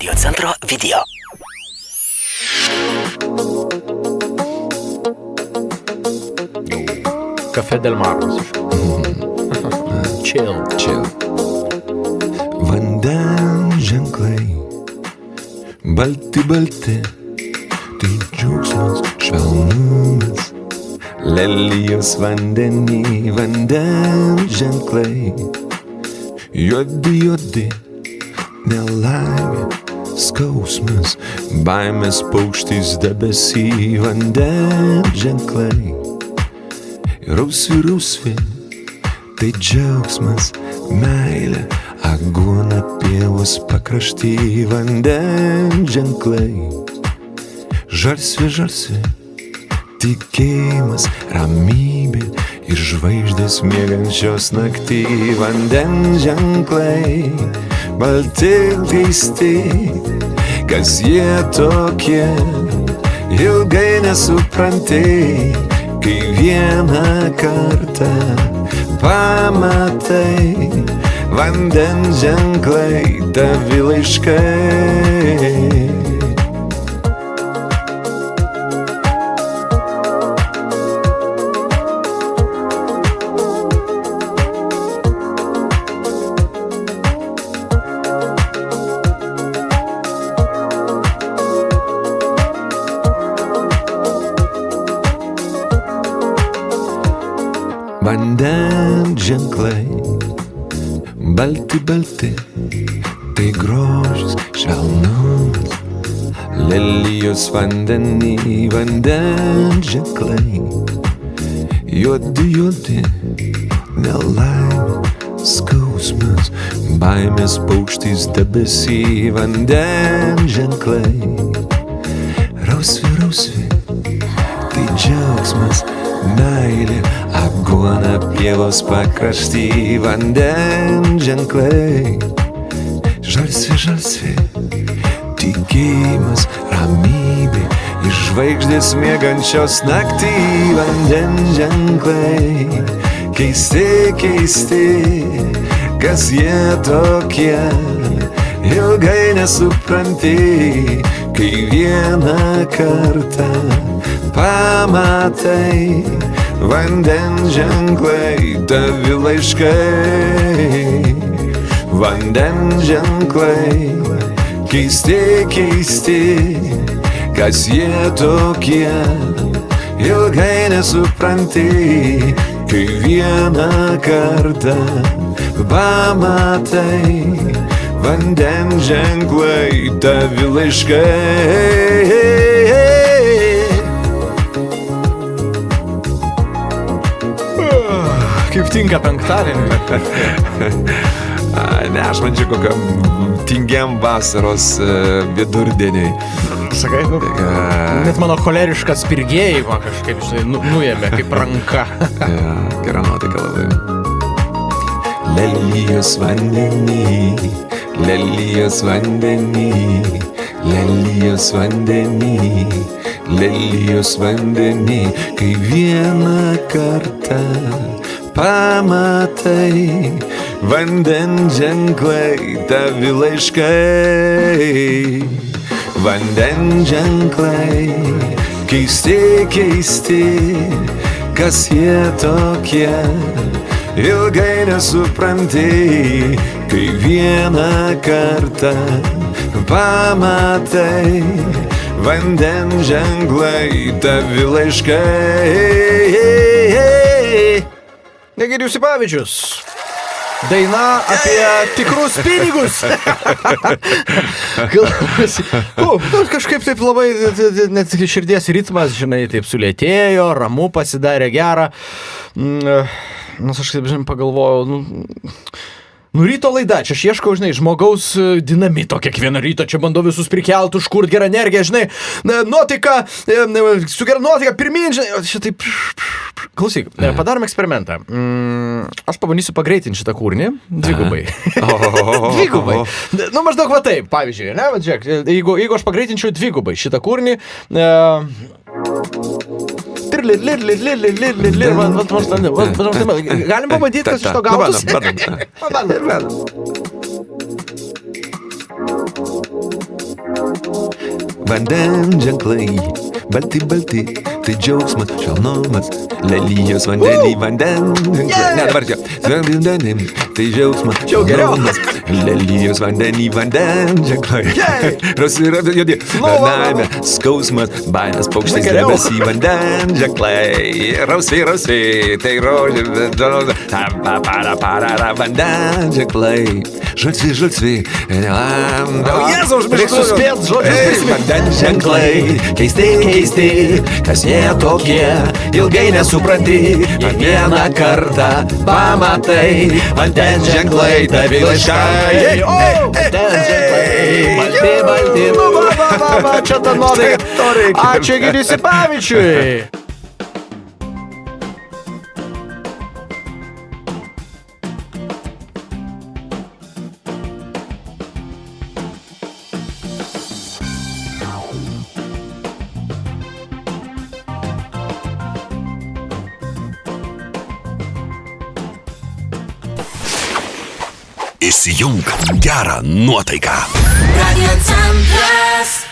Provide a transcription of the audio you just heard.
Radio centro video. Cafe del Maras. Chill. Vandens ženklai, balti, tai džiaugsmas, švelnumas. Lelijos vandenį, vandens ženklai, juodi, nelaimė, skausmas, baimės paukštys debesį, vandens ženklai. Rausvi, tai džiaugsmas, meilė, aguona pievos pakrašty, vandens ženklai. Žalsvi, tikėjimas, ramybė ir žvaigždės miegančios naktį, vandens ženklai. Balti keisti, kas jie tokie, ilgai nesupranti, kai vieną kartą pamatai, vandens ženklai, tavi laiškai. Vandens ženklai, balti, tai grožis, švelnumas. Lelijos vandenį, vandens ženklai. Juodi, nelaimė, skausmas, baimės paukštys debesį, vandens ženklai. Rausvi, tai džiaugsmas, meilė, aguona pievos pakrašty, vandens ženklai. Žalsvi, tikėjimas, ramybė ir žvaigždės miegančios naktį, vandens ženklai. Keisti, kas jie tokie, ilgai nesupranti, kai vieną kartą pamatai, vandens ženklai, tavi laiškai. Vandens ženklai, keisti, kas jie tokie, ilgai nesupranti, kai vieną kartą pamatai, vandens ženklai, tavi laiškai. Kaip tinka penktadienį. Ne, aš mančiau kokiam tingiam vasaros vidurdieniai. Sakai, net mano choleriškas spirgėjai man kažkaip nuėmė kaip ranka. Gera nuotaika labai. Lelijos vandenį, kai vieną kartą pamatai, vandens ženklai, tavi laiškai. Vandens ženklai, keisti, kas jie tokie, ilgai nesupranti, kai vieną kartą pamatai, vandens ženklai, tavi laiškai. Egidijus Sipavičius. Daina apie tikrus pinigus. Kažkaip taip labai, net širdies ritmas, žinai, taip sulėtėjo, ramu pasidarė gera. Aš kaip, žinai, pagalvojau, ryto laida, čia aš ieškau, žinai, žmogaus dinamito kiekvieną rytą, čia bandau visus prikelt, užkurt gerą energiją, žinai, nuotaika, su gera nuotaika, pirmin, žinai, šitaip, klausyk, padarom eksperimentą. Aš pabandysiu pagreitinti šitą kūrinį, dvigubai. Dvigubai. Maždaug va taip, pavyzdžiui, ne, va, žiūrėk, jeigu aš pagreitinčiau dvigubai šitą kūrinį, galim pabandyti, kas iš to gautųsi? vandens ženklai, balti, balti, tai džiaugsmas, šalnumas, lelijos vandenį, vandens ženklai. Ne, dabar čia. Vandenim, tai džiaugsmas, šalnumas, lelijos vandenį, vandens ženklai. Rasi, jodi, laimė, skausmas, baimės paukštis debesį, vandens ženklai. Rausiai, tai rožė, vandens ženklai. Žalsvi, Jėzau, Reiks suspėt žodžius. vandens ženklai, keisti, kas jie tokie, ilgai nesupranti, vieną kartą pamatai, vandens ženklai, tavi laiškai. Vandens ženklai, balti. Nu, va, čia ta nuotaika. Ačiū Egidijui Sipavičiui. Įsijunk gerą nuotaiką. Radio Centras.